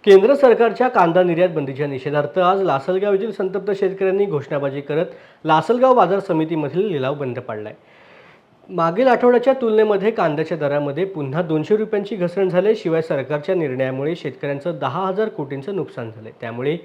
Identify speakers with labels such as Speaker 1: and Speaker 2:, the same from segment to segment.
Speaker 1: केंद्र सरकारच्या कांदा निर्यात बंदीच्या निषेधार्थ आज लासलगाव येथील संतप्त शेतकऱ्यांनी घोषणाबाजी करत लासलगाव बाजार समितीमधील लिलाव बंद पाडलाय। मागील आठवड्याच्या तुलनेमध्ये कांद्याच्या दरामध्ये पुन्हा 200 रुपयांची घसरण झाली। शिवाय सरकारच्या निर्णयामुळे शेतकऱ्यांचं 10,000 कोटींचं नुकसान झाले। त्यामुळे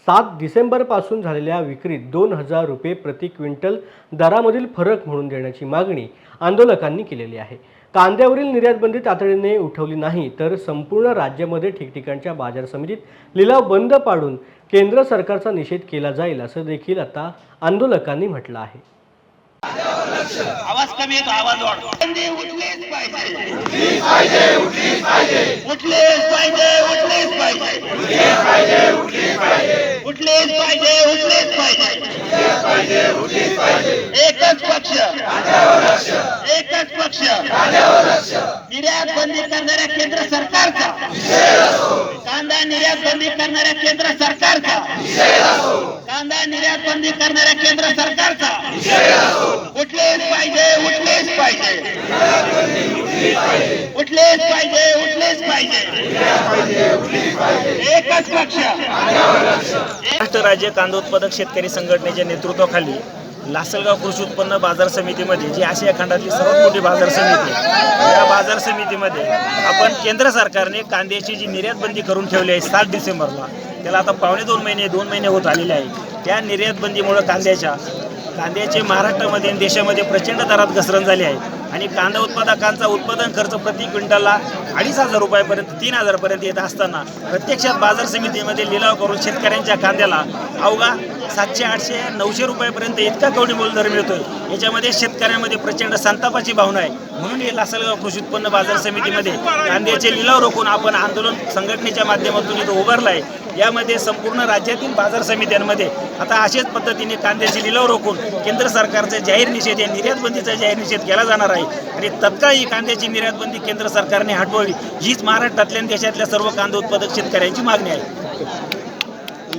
Speaker 1: 7 डिसेंबरपासून झालेल्या विक्रीत 2,000 रुपये प्रति क्विंटल दरामधील फरक म्हणून देण्याची मागणी आंदोलकांनी केलेली आहे। कांद्यावरील निर्यात बंदी तातडीने उठवली नाही तर संपूर्ण राज्यामध्ये ठिकठिकाणच्या बाजार समितीत लिलाव बंद पाडून केंद्र सरकारचा निषेध केला जाईल असं देखील आता आंदोलकांनी म्हटलं आहे।
Speaker 2: आवाज कमी येतो, आवाज वाढतो। उठलेच पाहिजे, उठलेच पाहिजे, उठलेच पाहिजे, उठलेच पाहिजे, उठलेच पाहिजे, उठलेच पाहिजे, उठलेच पाहिजे, उठलेच पाहिजे, उठलेच पाहिजे, उठलेच पाहिजे, उठलेच पाहिजे। एकच पक्ष, एकच पक्ष, निर्यात बंदी करणाऱ्या केंद्र सरकारचा कांदा निर्यात बंदी करणाऱ्या केंद्र सरकारचा कांदा निर्यात बंदी करणाऱ्या केंद्र सरकारचा उठलेच पाहिजे, उठलेच पाहिजे, उठलेच पाहिजे, उठलेच पाहिजे, एकच पक्ष।
Speaker 3: महाराष्ट्र राज्य कांदा उत्पादक शेतकरी संघटनेच्या नेतृत्वाखाली लासलगाव कृषी उत्पन्न बाजार समितीमध्ये जी आशिया खंडातली सर्वात मोठी बाजार समिती आहे, या बाजार समितीमध्ये आपण केंद्र सरकारने कांद्याची जी निर्यात बंदी करून ठेवली आहे 7 डिसेंबरला, त्याला आता पावणे 2 महिने होत आलेले आहे। त्या निर्यात बंदीमुळे कांद्याचे महाराष्ट्रामध्ये आणि देशामध्ये प्रचंड दरात घसरण झाली आहे आणि कांदा उत्पादकांचा उत्पादन खर्च प्रति क्विंटलला 2,500 रुपयापर्यंत 3,000 पर्यंत येत असताना प्रत्यक्षात बाजार समितीमध्ये लिलाव करून शेतकऱ्यांच्या कांद्याला अवघा 700, 800, 900 रुपयापर्यंत इतका कवडी मोलदर मिळतोय। याच्यामध्ये शेतकऱ्यांमध्ये प्रचंड संतापाची भावना आहे। म्हणून हे लासलगाव कृषी उत्पन्न बाजार समितीमध्ये कांद्याचे लिलाव रोखून आपण आंदोलन संघटनेच्या माध्यमातून इथं उभारलं आहे। यामध्ये संपूर्ण राज्यातील बाजार समित्यांमध्ये आता अशाच पद्धतीने कांद्याचे लिलाव रोखून केंद्र सरकारचा जाहीर निषेध या निर्यात बंदीचा जाहीर निषेध केला जाणार आहे आणि तत्काळ ही कांद्याची निर्यात बंदी केंद्र सरकारने हटवावी हीच महाराष्ट्रातल्या देशातल्या सर्व कांदा उत्पादक शेतकऱ्यांची मागणी आहे।